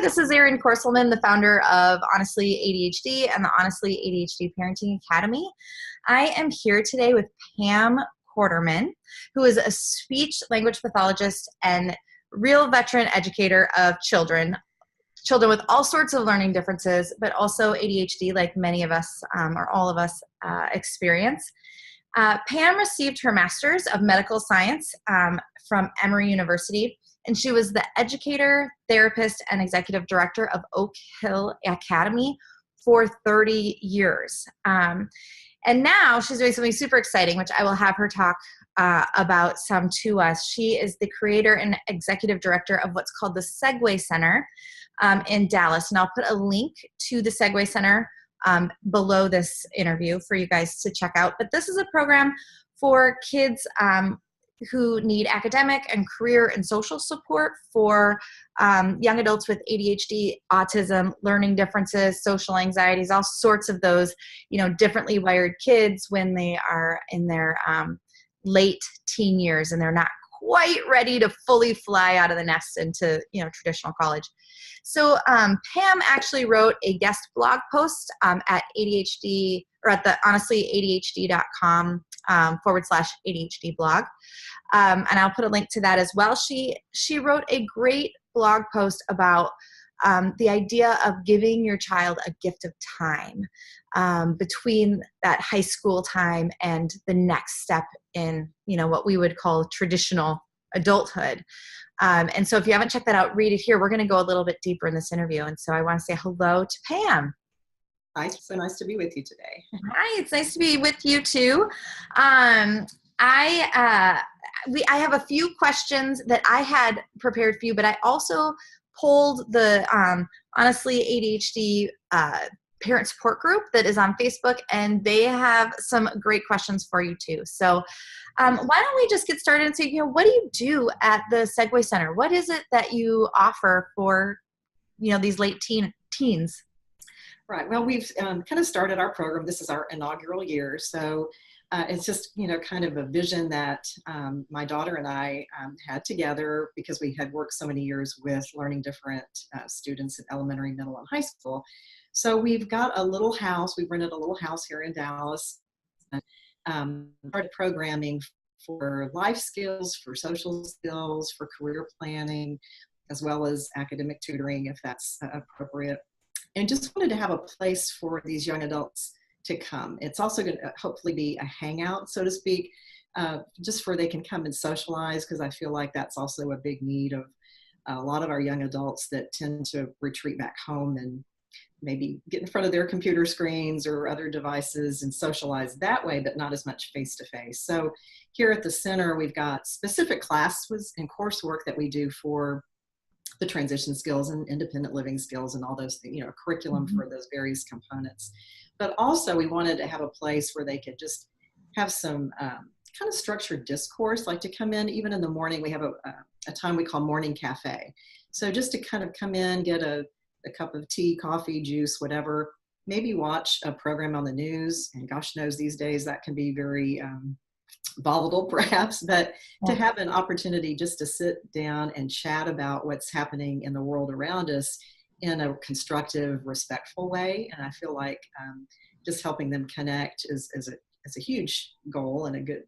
this is Erin Snyders, the founder of Honestly ADHD and the Honestly ADHD Parenting Academy. I am here today with Pam Quarterman, who is a speech language pathologist and real veteran educator of children with all sorts of learning differences, but also ADHD like many of us or all of us experience. Pam received her Master's of Medical Science from Emory University, and she was the educator, therapist, and executive director of Oak Hill Academy for 30 years. And now she's doing something super exciting, which I will have her talk about some to us. She is the creator and executive director of what's called the Segue Center in Dallas. And I'll put a link to the Segue Center below this interview for you guys to check out. But this is a program for kids who need academic and career and social support for young adults with ADHD, autism, learning differences, social anxieties, all sorts of those, differently wired kids when they are in their late teen years and they're not quite ready to fully fly out of the nest into, traditional college. So Pam actually wrote a guest blog post at ADHD or at the honestlyadhd.com /ADHD blog. And I'll put a link to that as well. She wrote a great blog post about the idea of giving your child a gift of time between that high school time and the next step in, what we would call traditional adulthood. And so if you haven't checked that out, read it here. We're going to go a little bit deeper in this interview. And so I want to say hello to Pam. Hi, so nice to be with you today. Hi, it's nice to be with you too. I have a few questions that I had prepared for you, but I also polled the Honestly ADHD parent support group that is on Facebook, and they have some great questions for you too. So why don't we just get started and say, what do you do at the Segue Center? What is it that you offer for, these late teens? Right. Well, we've kind of started our program. This is our inaugural year. So it's just, kind of a vision that my daughter and I had together because we had worked so many years with learning different students in elementary, middle, and high school. So we've got a little house. We rented a little house here in Dallas. Started programming for life skills, for social skills, for career planning, as well as academic tutoring if that's appropriate. And just wanted to have a place for these young adults to come. It's also going to hopefully be a hangout, so to speak, just where they can come and socialize, because I feel like that's also a big need of a lot of our young adults that tend to retreat back home and maybe get in front of their computer screens or other devices and socialize that way, but not as much face-to-face. So here at the center, we've got specific classes and coursework that we do for the transition skills and independent living skills and all those things, curriculum for those various components. But also we wanted to have a place where they could just have some kind of structured discourse, like to come in, even in the morning, we have a time we call morning cafe. So just to kind of come in, get a cup of tea, coffee, juice, whatever, maybe watch a program on the news, and gosh knows these days that can be very volatile perhaps, but to have an opportunity just to sit down and chat about what's happening in the world around us in a constructive, respectful way. And I feel like just helping them connect is a huge goal and a good,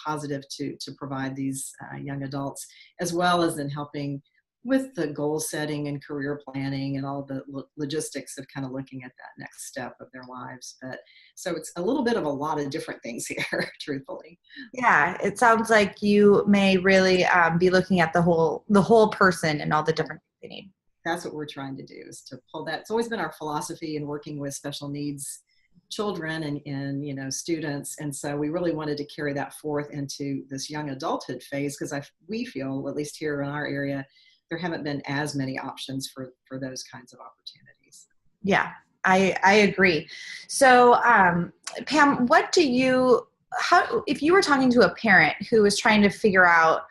positive to provide these young adults, as well as in helping with the goal setting and career planning and all the logistics of kind of looking at that next step of their lives. But so it's a little bit of a lot of different things here, truthfully. Yeah, it sounds like you may really be looking at the whole person and all the different things they need. That's what we're trying to do, is to pull that. It's always been our philosophy in working with special needs children and students. And so we really wanted to carry that forth into this young adulthood phase, because we feel, at least here in our area, there haven't been as many options for those kinds of opportunities. Yeah, I agree. So Pam, if you were talking to a parent who was trying to figure out,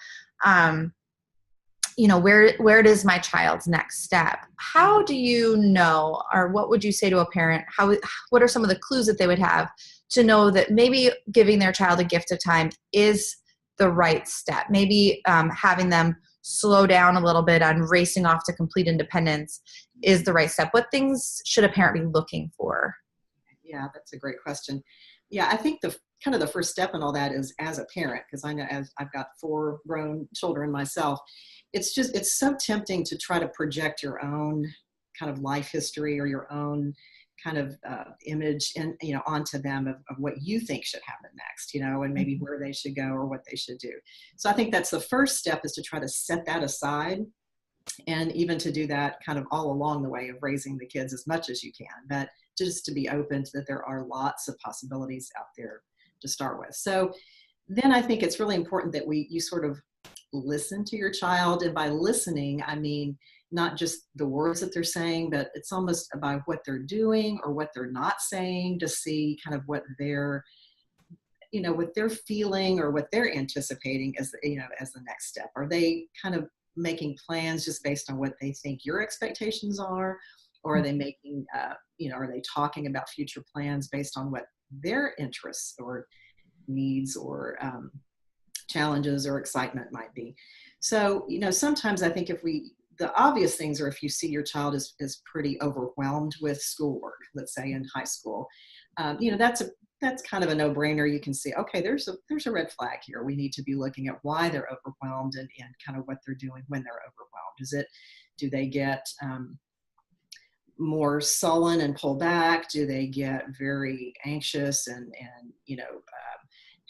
where does my child's next step? How do you know, or what would you say to a parent? What are some of the clues that they would have to know that maybe giving their child a gift of time is the right step? Maybe having them slow down a little bit on racing off to complete independence is the right step? What things should a parent be looking for? Yeah, that's a great question. Yeah, I think the kind of the first step in all that is as a parent, because I know as I've got 4 grown children myself, it's so tempting to try to project your own kind of life history or your own kind of image and onto them of what you think should happen next, and maybe where they should go or what they should do. So I think that's the first step, is to try to set that aside, and even to do that kind of all along the way of raising the kids as much as you can, but just to be open to that there are lots of possibilities out there to start with. So then I think it's really important that you sort of listen to your child. And by listening, I mean not just the words that they're saying, but it's almost about what they're doing or what they're not saying, to see kind of what they're feeling or what they're anticipating as as the next step. Are they kind of making plans just based on what they think your expectations are, or are they making are they talking about future plans based on what their interests or needs or challenges or excitement might be? So sometimes I think the obvious things are, if you see your child is pretty overwhelmed with schoolwork, let's say in high school, that's kind of a no-brainer. You can see, okay, there's a red flag here. We need to be looking at why they're overwhelmed and kind of what they're doing when they're overwhelmed. Do they get more sullen and pull back? Do they get very anxious and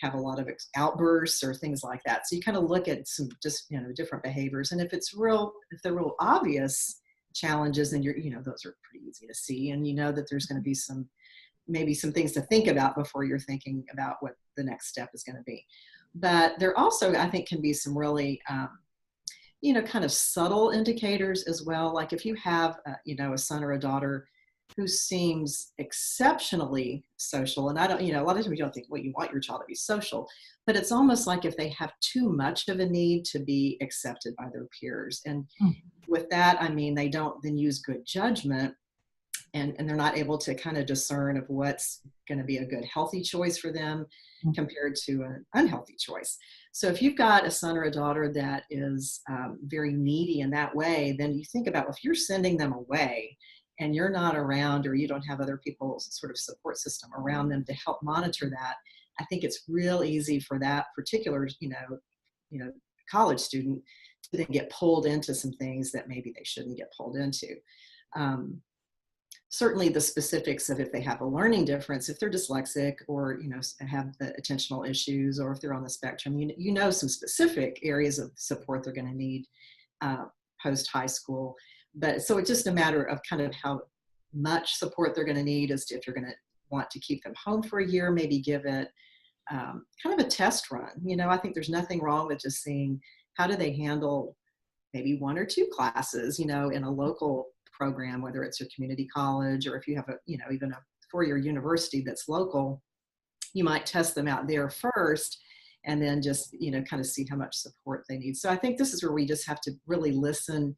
have a lot of outbursts or things like that? So you kind of look at some just different behaviors, and if they're real obvious challenges, then those are pretty easy to see, and that there's going to be maybe some things to think about before you're thinking about what the next step is going to be. But there also, I think, can be some really kind of subtle indicators as well. Like if you have a son or a daughter who seems exceptionally social, and a lot of times you don't think, well, you want your child to be social, but it's almost like if they have too much of a need to be accepted by their peers. And with that, I mean, they don't then use good judgment, and they're not able to kind of discern of what's going to be a good, healthy choice for them compared to an unhealthy choice. So if you've got a son or a daughter that is very needy in that way, then you think about, if you're sending them away and you're not around, or you don't have other people's sort of support system around them to help monitor that, I think it's real easy for that particular, college student to then get pulled into some things that maybe they shouldn't get pulled into. Certainly the specifics of if they have a learning difference, if they're dyslexic, or have the attentional issues, or if they're on the spectrum, some specific areas of support they're going to need post high school. But so it's just a matter of kind of how much support they're going to need, as to if you're going to want to keep them home for a year, maybe give it kind of a test run. I think there's nothing wrong with just seeing how do they handle maybe 1 or 2 classes, in a local program, whether it's a community college, or if you have even a 4-year university that's local, you might test them out there first, and then just, kind of see how much support they need. So I think this is where we just have to really listen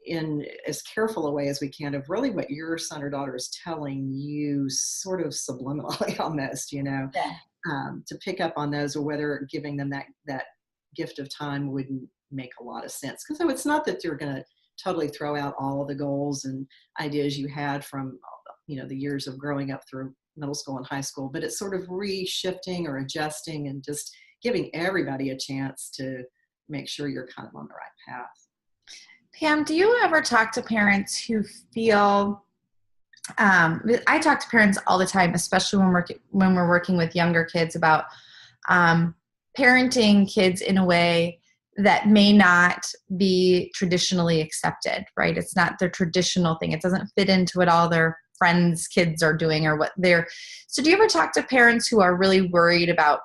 in as careful a way as we can of really what your son or daughter is telling you, sort of subliminally almost, Yeah. To pick up on those, or whether giving them that gift of time wouldn't make a lot of sense. Because so it's not that you're going to totally throw out all of the goals and ideas you had from the years of growing up through middle school and high school, but it's sort of reshifting or adjusting and just giving everybody a chance to make sure you're kind of on the right path. Pam, do you ever talk to parents who feel, I talk to parents all the time, especially when we're working with younger kids, about parenting kids in a way that may not be traditionally accepted, right? It's not their traditional thing. It doesn't fit into what all their friends' kids are doing, or what they're. So do you ever talk to parents who are really worried about,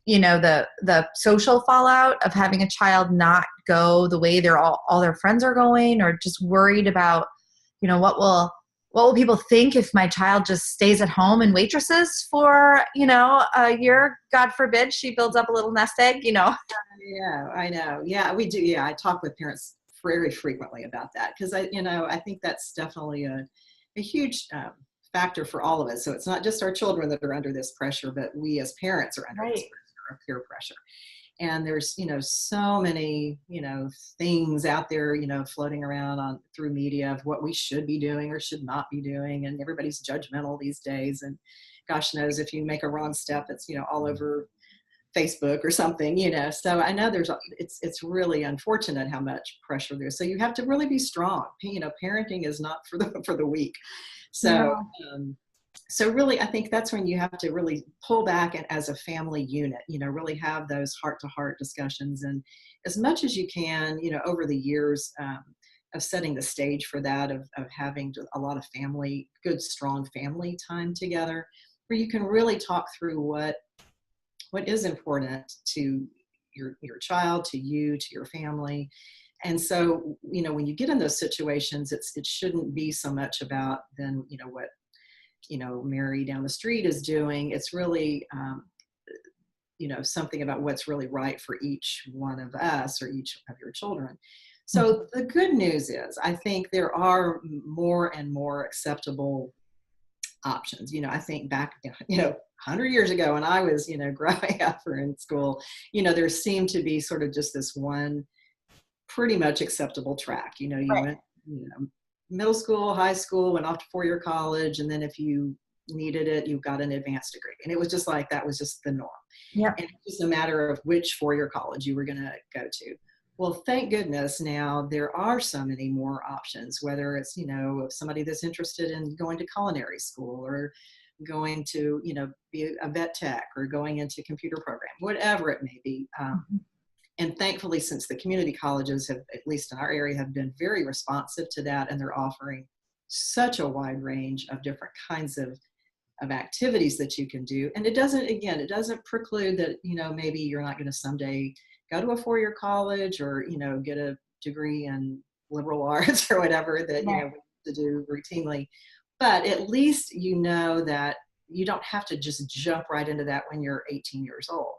the social fallout of having a child not go the way all their friends are going, or just worried about, what will people think if my child just stays at home and waitresses for, a year? God forbid she builds up a little nest egg, Yeah, I know. Yeah, we do. Yeah, I talk with parents very frequently about that, because I think that's definitely a huge factor for all of us. So it's not just our children that are under this pressure, but we as parents are under this pressure of peer pressure. And there's, so many, things out there, floating around through media of what we should be doing or should not be doing. And everybody's judgmental these days. And gosh knows if you make a wrong step, it's, all over Facebook or something, So I know it's really unfortunate how much pressure there is. So you have to really be strong. Parenting is not for the weak. So, so really, I think that's when you have to really pull back and as a family unit, really have those heart-to-heart discussions. And as much as you can, over the years of setting the stage for that, of having a lot of good, strong family time together, where you can really talk through what is important to your child, to you, to your family. And so, when you get in those situations, it shouldn't be so much about then, what Mary down the street is doing. It's really, something about what's really right for each one of us or each of your children. So the good news is, I think there are more and more acceptable options. I think back, 100 years ago when I was, growing up or in school, there seemed to be sort of just this one pretty much acceptable track. You Right. went, middle school, high school, went off to 4-year college, and then if you needed it, you got an advanced degree. And it was just like, that was just the norm. Yep. And it's just a matter of which 4-year college you were going to go to. Well, thank goodness now there are so many more options, whether it's, somebody that's interested in going to culinary school or going to, be a vet tech or going into computer program, whatever it may be. And thankfully, since the community colleges have, at least in our area, have been very responsive to that, and they're offering such a wide range of different kinds of activities that you can do. And it doesn't preclude that, maybe you're not going to someday go to a 4-year college or, get a degree in liberal arts or whatever that, we have to do routinely. But at least that you don't have to just jump right into that when you're 18 years old,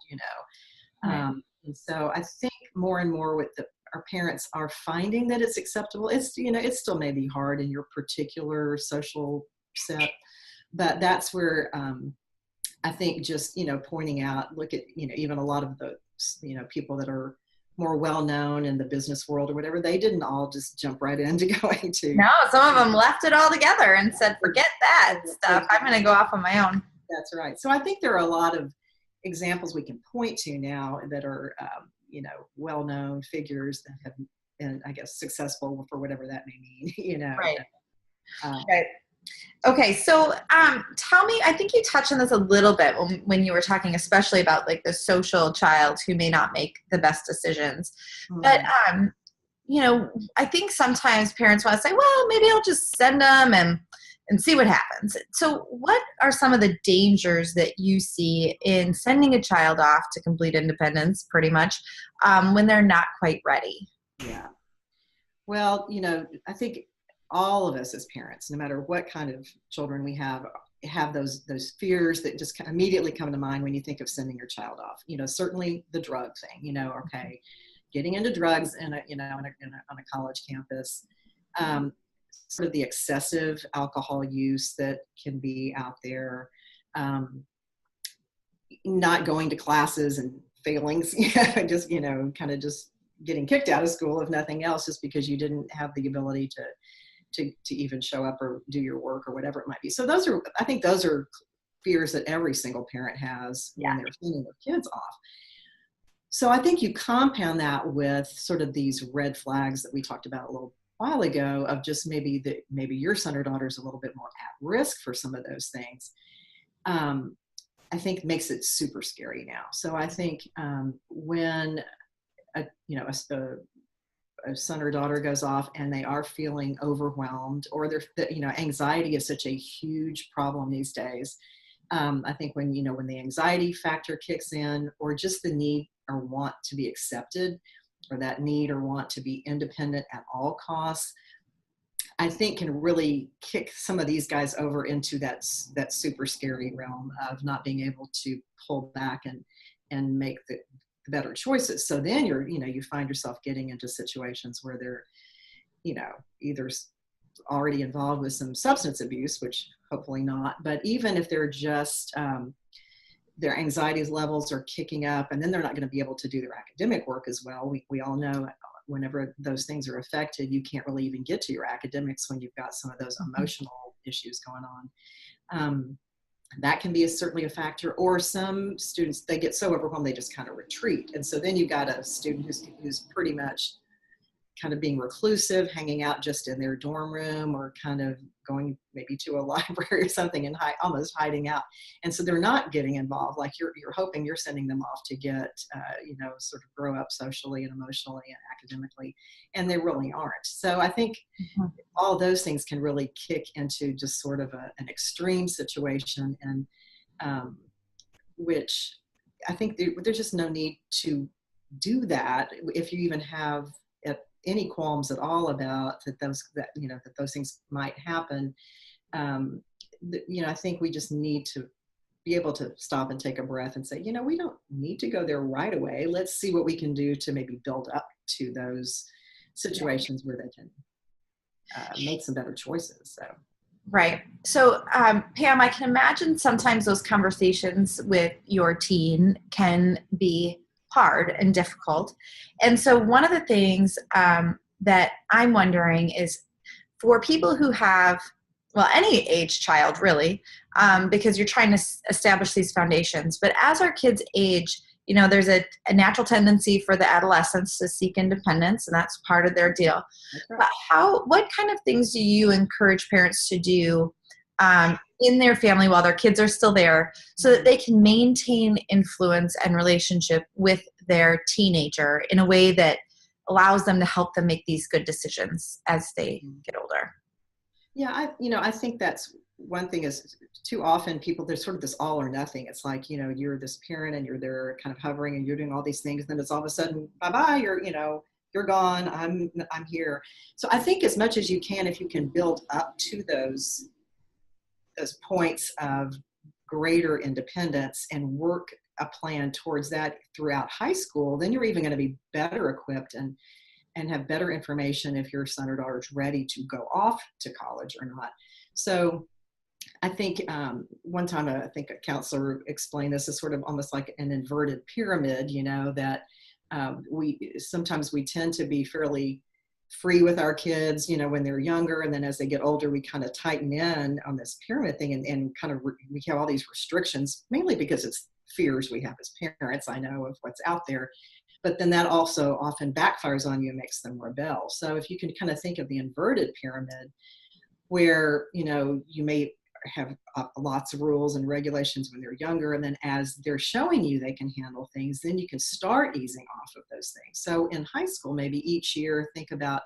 And so I think more and more our parents are finding that it's acceptable. It's, it still may be hard in your particular social set, but that's where I think just, pointing out, look at, even a lot of the, people that are more well-known in the business world or whatever, they didn't all just jump right into going to. No, some of them left it all together and said, forget that stuff. I'm going to go off on my own. That's right. So I think there are a lot of examples we can point to now that are, well-known figures that have been, I guess, successful for whatever that may mean, Right. Right. Okay. So tell me, I think you touched on this a little bit when you were talking, especially about like the social child who may not make the best decisions. But, I think sometimes parents want to say, well, maybe I'll just send them and see what happens. So what are some of the dangers that you see in sending a child off to complete independence, pretty much, when they're not quite ready? Yeah. Well, I think all of us as parents, no matter what kind of children we have those fears that just immediately come to mind when you think of sending your child off. Certainly the drug thing, okay, getting into drugs on a college campus, sort of the excessive alcohol use that can be out there, not going to classes and failing, just, kind of just getting kicked out of school, if nothing else, just because you didn't have the ability to even show up or do your work or whatever it might be. So I think those are fears that every single parent has when they're sending their kids off. So I think you compound that with sort of these red flags that we talked about a little while ago of just maybe your son or daughter is a little bit more at risk for some of those things. I think makes it super scary now. So I think when a son or daughter goes off and they are feeling overwhelmed, or anxiety is such a huge problem these days. I think when the anxiety factor kicks in, or just the need or want to be accepted, or that need or want to be independent at all costs, I think can really kick some of these guys over into that super scary realm of not being able to pull back and make the better choices. So then you find yourself getting into situations where they're, either already involved with some substance abuse, which hopefully not, but even if they're just their anxiety levels are kicking up, and then they're not going to be able to do their academic work as well. We all know whenever those things are affected, you can't really even get to your academics when you've got some of those emotional issues going on. That can be certainly a factor. Or some students, they get so overwhelmed, they just kind of retreat. And so then you've got a student who's pretty much kind of being reclusive, hanging out just in their dorm room, or kind of going maybe to a library or something and almost hiding out. And so they're not getting involved. Like you're hoping you're sending them off to get, sort of grow up socially and emotionally and academically, and they really aren't. So I think all those things can really kick into just sort of an extreme situation, and which I think there's just no need to do that if you even have any qualms at all about that those things might happen. I think we just need to be able to stop and take a breath and say, we don't need to go there right away. Let's see what we can do to maybe build up to those situations where they can make some better choices. So. Right. So, Pam, I can imagine sometimes those conversations with your teen can be hard and difficult. And so one of the things that I'm wondering is for people who have, well, any age child really, because you're trying to establish these foundations, but as our kids age, there's a natural tendency for the adolescents to seek independence, and that's part of their deal. Right. But what kind of things do you encourage parents to do in their family while their kids are still there so that they can maintain influence and relationship with their teenager in a way that allows them to help them make these good decisions as they get older? Yeah, I think that's one thing is too often people, there's sort of this all or nothing. It's like, you're this parent and you're there kind of hovering and you're doing all these things. And then it's all of a sudden, bye-bye, you're gone. I'm here. So I think as much as you can, if you can build up to those points of greater independence and work a plan towards that throughout high school, then you're even going to be better equipped and have better information if your son or daughter is ready to go off to college or not. So I think one time I think a counselor explained this as sort of almost like an inverted pyramid, that sometimes we tend to be fairly free with our kids, when they're younger. And then as they get older, we kind of tighten in on this pyramid thing and kind of, we have all these restrictions, mainly because it's fears we have as parents, I know, of what's out there. But then that also often backfires on you and makes them rebel. So if you can kind of think of the inverted pyramid where, you may have lots of rules and regulations when they're younger. And then as they're showing you they can handle things, then you can start easing off of those things. So in high school, maybe each year, think about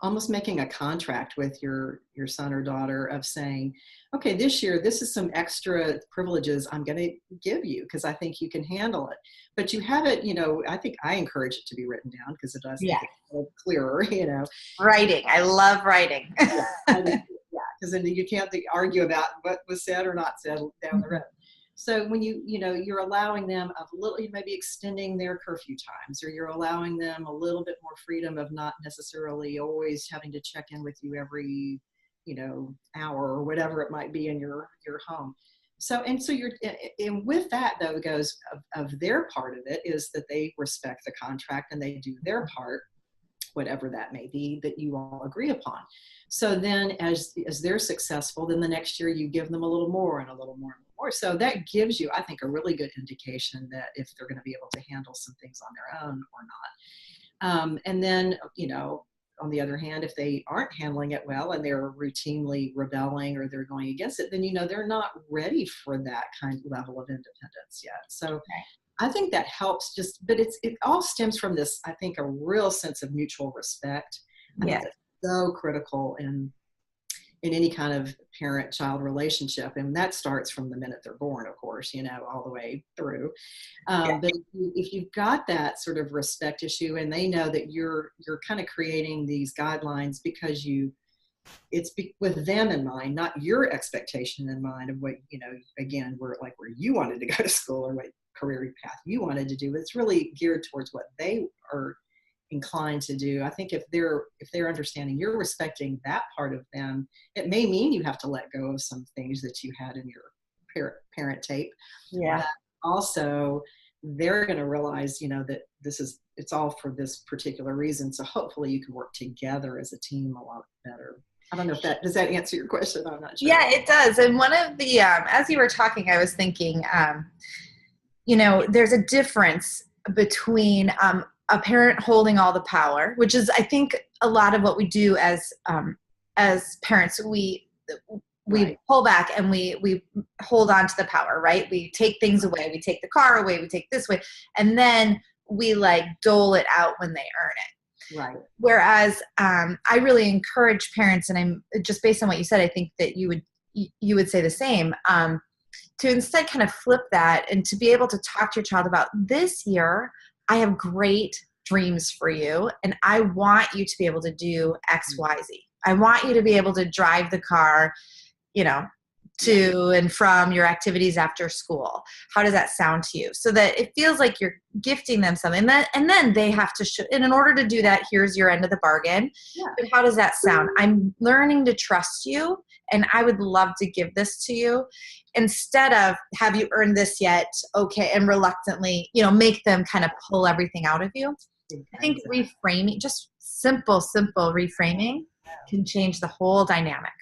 almost making a contract with your son or daughter of saying, okay, this year, this is some extra privileges I'm going to give you because I think you can handle it. But you have it, I think I encourage it to be written down because it does make it a little clearer, Writing. I love writing. Because then you can't argue about what was said or not said down the road. So when you're allowing them maybe extending their curfew times, or you're allowing them a little bit more freedom of not necessarily always having to check in with you every, hour or whatever it might be in your home. So with that though goes of their part of it is that they respect the contract and they do their part, whatever that may be that you all agree upon. So then as they're successful, then the next year you give them a little more and a little more and more. So that gives you, I think, a really good indication that if they're going to be able to handle some things on their own or not. And then, on the other hand, if they aren't handling it well and they're routinely rebelling or they're going against it, then, they're not ready for that kind of level of independence yet. So I think that helps but it all stems from this, I think, a real sense of mutual respect. I think that's so critical in any kind of parent-child relationship. And that starts from the minute they're born, of course, all the way through. But if you've got that sort of respect issue and they know that you're kind of creating these guidelines because it's with them in mind, not your expectation in mind of what, again, where you wanted to go to school or what career path you wanted to do, but it's really geared towards what they are inclined to do. I think if they're understanding you're respecting that part of them, it may mean you have to let go of some things that you had in your parent tape. Yeah. But also they're going to realize, that it's all for this particular reason. So hopefully you can work together as a team a lot better. I don't know if does that answer your question? I'm not sure. Yeah, it does. And one of the, as you were talking, I was thinking, there's a difference between a parent holding all the power, which is, I think, a lot of what we do as parents. We Right. pull back and we hold on to the power, right? We take things away. We take the car away. We take this away. And then we like dole it out when they earn it. Right. Whereas I really encourage parents, and I'm just based on what you said, I think that you would say the same, to instead kind of flip that and to be able to talk to your child about, this year, I have great dreams for you, and I want you to be able to do X, Y, Z. I want you to be able to drive the car, to and from your activities after school. How does that sound to you? So that it feels like you're gifting them something. And then they have to and in order to do that, here's your end of the bargain. Yeah. But how does that sound? I'm learning to trust you, and I would love to give this to you, instead of, have you earned this yet? Okay. And reluctantly, make them kind of pull everything out of you. I think reframing, just simple reframing, can change the whole dynamic.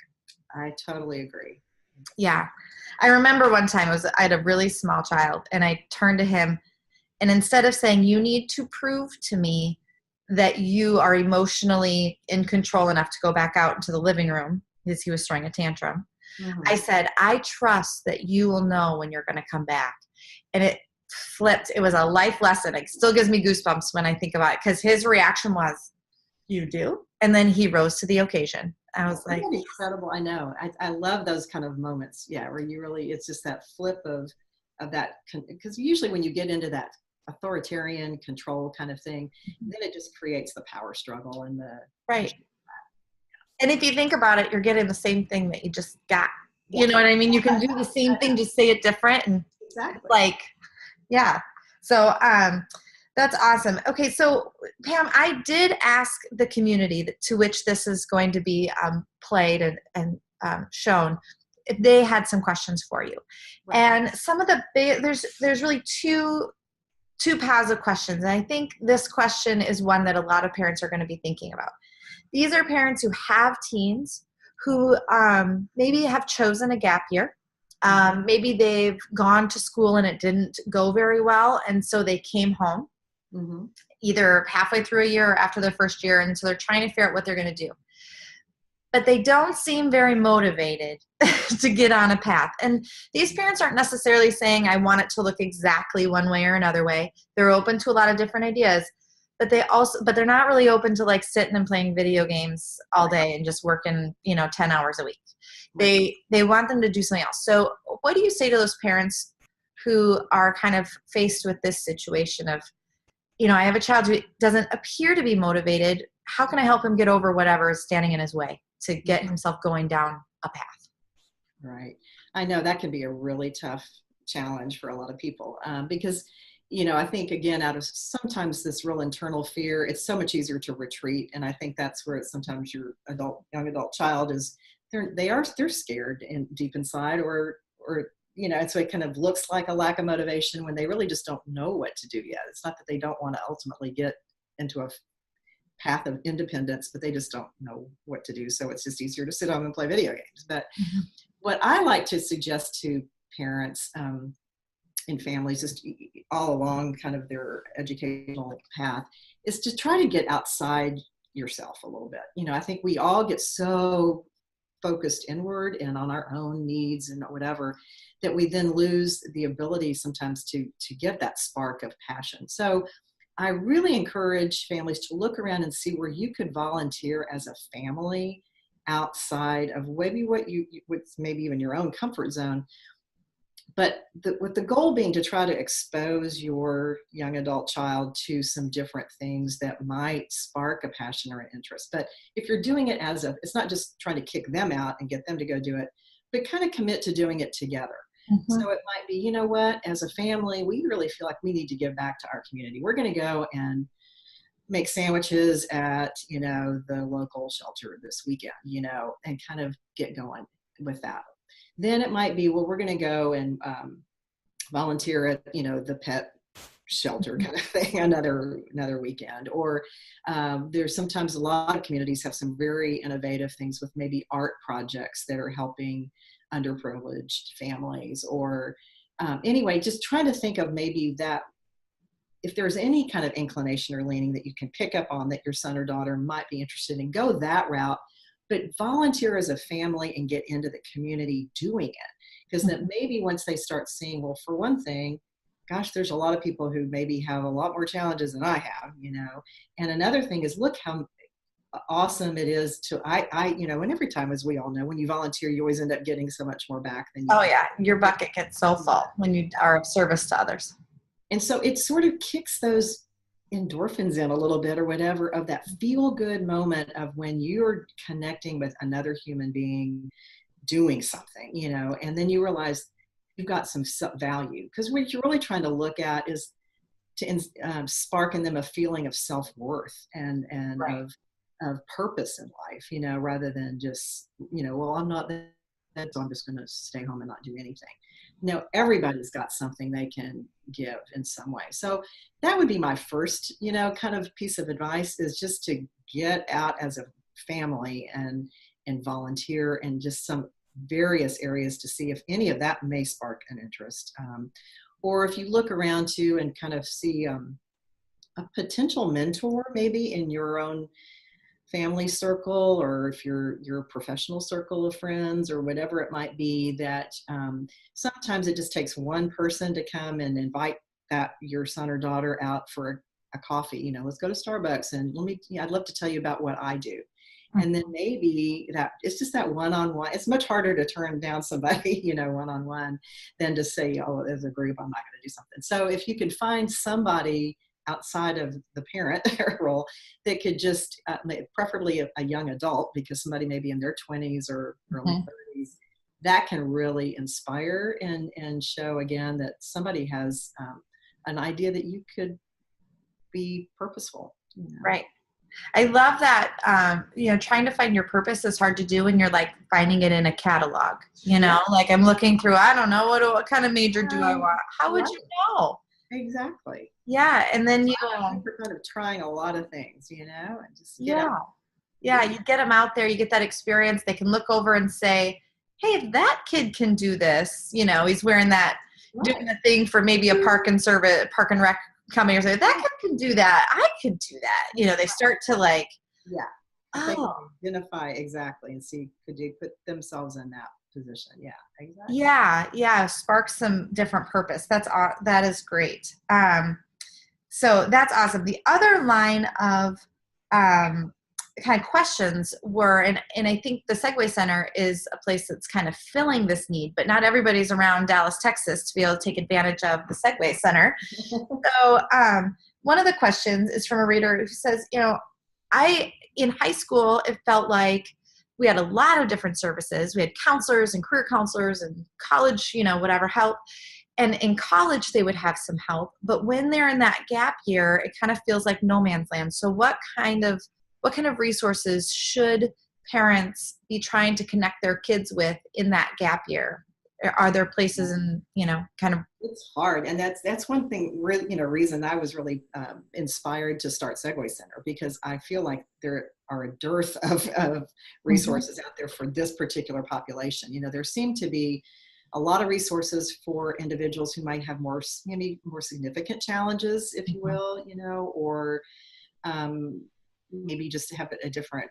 I totally agree. Yeah. I remember one time I had a really small child, and I turned to him, and instead of saying, you need to prove to me that you are emotionally in control enough to go back out into the living room, because he was throwing a tantrum, I said, I trust that you will know when you're going to come back. And it flipped. It was a life lesson. It still gives me goosebumps when I think about it, because his reaction was, you do? And then he rose to the occasion. I was like, incredible. I know. I love those kind of moments. Yeah. Where you really, it's just that flip of that, because usually when you get into that authoritarian control kind of thing, then it just creates the power struggle and the right. And if you think about it, you're getting the same thing that you just got. You know what I mean? You can do the same thing, just say it different. And exactly. Yeah. So that's awesome. Okay. So Pam, I did ask the community to which this is going to be played and shown, if they had some questions for you. Right. And some of the there's really two paths of questions. And I think this question is one that a lot of parents are going to be thinking about. These are parents who have teens who maybe have chosen a gap year. Maybe they've gone to school and it didn't go very well, and so they came home either halfway through a year or after their first year, and so they're trying to figure out what they're going to do. But they don't seem very motivated to get on a path. And these parents aren't necessarily saying, I want it to look exactly one way or another way. They're open to a lot of different ideas. But they're not really open to like sitting and playing video games all day and just working, 10 hours a week. They want them to do something else. So what do you say to those parents who are kind of faced with this situation of, I have a child who doesn't appear to be motivated. How can I help him get over whatever is standing in his way to get himself going down a path? Right. I know that can be a really tough challenge for a lot of people because I think, again, out of sometimes this real internal fear, it's so much easier to retreat. And I think that's where sometimes your young adult child is, they're scared and deep inside, or so it kind of looks like a lack of motivation when they really just don't know what to do yet. It's not that they don't want to ultimately get into a path of independence, but they just don't know what to do. So it's just easier to sit home and play video games. But what I like to suggest to parents, and families just all along kind of their educational path is to try to get outside yourself a little bit. I think we all get so focused inward and on our own needs and whatever that we then lose the ability sometimes to get that spark of passion. So I really encourage families to look around and see where you could volunteer as a family outside of maybe what's maybe even your own comfort zone. But with the goal being to try to expose your young adult child to some different things that might spark a passion or an interest. But if you're doing it it's not just trying to kick them out and get them to go do it, but kind of commit to doing it together. So it might be, as a family, we really feel like we need to give back to our community. We're going to go and make sandwiches at, the local shelter this weekend, and kind of get going with that. Then it might be, well, we're going to go and volunteer at, the pet shelter kind of thing another weekend. Or there's sometimes a lot of communities have some very innovative things with maybe art projects that are helping underprivileged families. Or anyway, just trying to think of maybe that if there's any kind of inclination or leaning that you can pick up on that your son or daughter might be interested in, go that route, but volunteer as a family and get into the community doing it. Because then maybe once they start seeing, well, for one thing, gosh, there's a lot of people who maybe have a lot more challenges than I have, And another thing is, look how awesome it is to, and every time, as we all know, when you volunteer, you always end up getting so much more back than you. Oh yeah, your bucket gets so full when you are of service to others. And so it sort of kicks those endorphins in a little bit or whatever of that feel good moment of when you're connecting with another human being doing something, and then you realize you've got some value. Because what you're really trying to look at is to spark in them a feeling of self-worth and right. of purpose in life, rather than just, well, I'm not that, so I'm just going to stay home and not do anything. No, everybody's got something they can give in some way. So that would be my first, kind of piece of advice, is just to get out as a family and volunteer in just some various areas to see if any of that may spark an interest. Or if you look around too and kind of see a potential mentor maybe in your own family circle, or if your professional circle of friends or whatever it might be, that sometimes it just takes one person to come and invite your son or daughter out for a coffee. Let's go to Starbucks and I'd love to tell you about what I do. And then maybe that it's just that one-on-one. It's much harder to turn down somebody, one-on-one, than to say, oh, as a group, I'm not going to do something. So if you can find somebody outside of the parent role that could just, preferably a young adult, because somebody maybe in their 20s or early 30s, that can really inspire and show again that somebody has an idea that you could be purposeful. Right. I love that, trying to find your purpose is hard to do when you're like finding it in a catalog, like I'm looking through, I don't know, what kind of major do I want? How would you know? Exactly. Yeah. And then you're kind of trying a lot of things, and just you get them out there, you get that experience. They can look over and say, hey, if that kid can do this, he's wearing that, doing the thing for maybe a park and rec company or something, that kid can do that, I could do that. They start to like, identify exactly and see, could you put themselves in that position? Yeah, exactly. Yeah, spark some different purpose. That is great. So that's awesome. The other line of kind of questions were, and I think the Segue Center is a place that's kind of filling this need, but not everybody's around Dallas, Texas to be able to take advantage of the Segue Center. So one of the questions is from a reader who says, in high school, it felt like we had a lot of different services. We had counselors and career counselors and college, whatever help. And in college, they would have some help. But when they're in that gap year, it kind of feels like no man's land. So what kind of resources should parents be trying to connect their kids with in that gap year? Are there places kind of? It's hard. And that's one thing, reason I was really inspired to start Segue Center, because I feel like there are a dearth of resources out there for this particular population. There seem to be a lot of resources for individuals who might have maybe more significant challenges, if you will, or maybe just to have a different,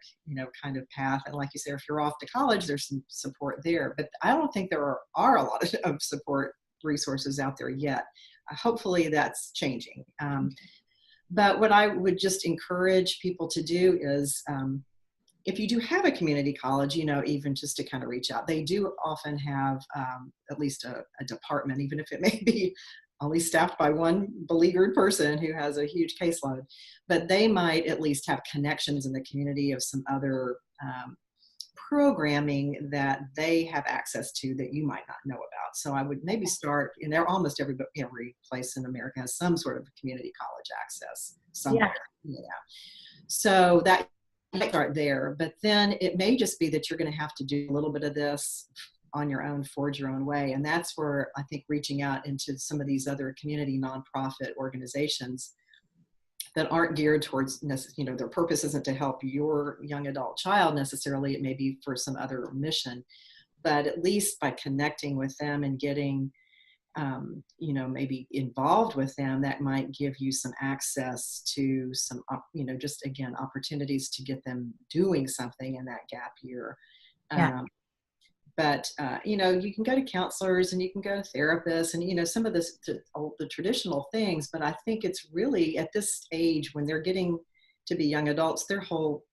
kind of path. And like you say, if you're off to college, there's some support there. But I don't think there are a lot of support resources out there yet. Hopefully that's changing. But what I would just encourage people to do is, if you do have a community college, even just to kind of reach out. They do often have at least a department, even if it may be only staffed by one beleaguered person who has a huge caseload, but they might at least have connections in the community of some other programming that they have access to that you might not know about. So I would maybe start, almost every place in America has some sort of community college access somewhere. Yeah. So that you might start there, but then it may just be that you're going to have to do a little bit of this on your own, forge your own way. And that's where I think reaching out into some of these other community nonprofit organizations that aren't geared towards, their purpose isn't to help your young adult child necessarily. It may be for some other mission, but at least by connecting with them and getting, maybe involved with them, that might give you some access to some, just again, opportunities to get them doing something in that gap year. Yeah. But, you can go to counselors and you can go to therapists and, some of the traditional things, but I think it's really at this age when they're getting to be young adults, their whole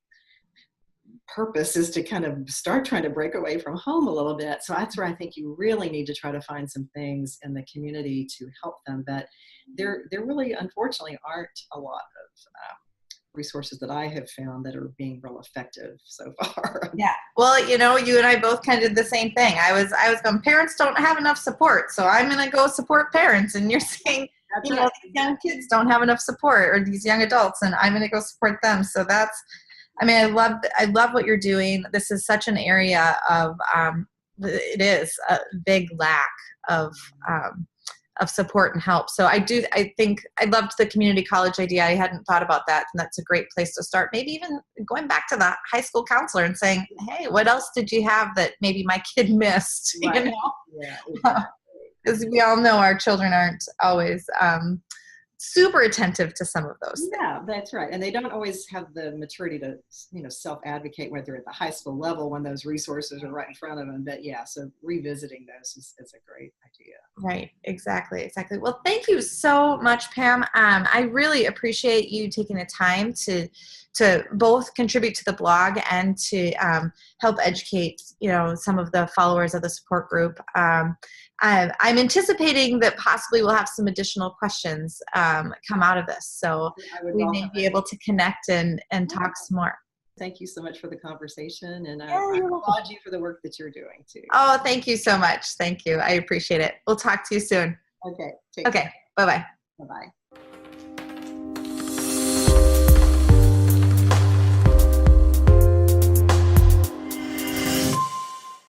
purpose is to kind of start trying to break away from home a little bit. So that's where I think you really need to try to find some things in the community to help them. But there really, unfortunately, aren't a lot of resources that I have found that are being real effective so far. Yeah. Well, you and I both kind of did the same thing. I was going, parents don't have enough support, so I'm going to go support parents. And you're saying, That's right. these young kids don't have enough support, or these young adults, and I'm going to go support them. So I love what you're doing. This is such an area of, it is a big lack of support and help. So I think I loved the community college idea. I hadn't thought about that. And that's a great place to start. Maybe even going back to the high school counselor and saying, hey, what else did you have that maybe my kid missed? Right. Yeah, exactly. Because we all know our children aren't always super attentive to some of those things. Yeah, that's right. And they don't always have the maturity to, self-advocate when they're at the high school level when those resources are right in front of them. But yeah, so revisiting those is a great idea. Right. Exactly. Well, thank you so much, Pam. I really appreciate you taking the time to both contribute to the blog and to help educate, some of the followers of the support group. I'm anticipating that possibly we'll have some additional questions come out of this. So we may be able to connect and talk some more. Thank you so much for the conversation. And I you're applaud you for the work that you're doing too. Oh, thank you so much. Thank you. I appreciate it. We'll talk to you soon. Okay. Okay. Bye-bye. Bye-bye.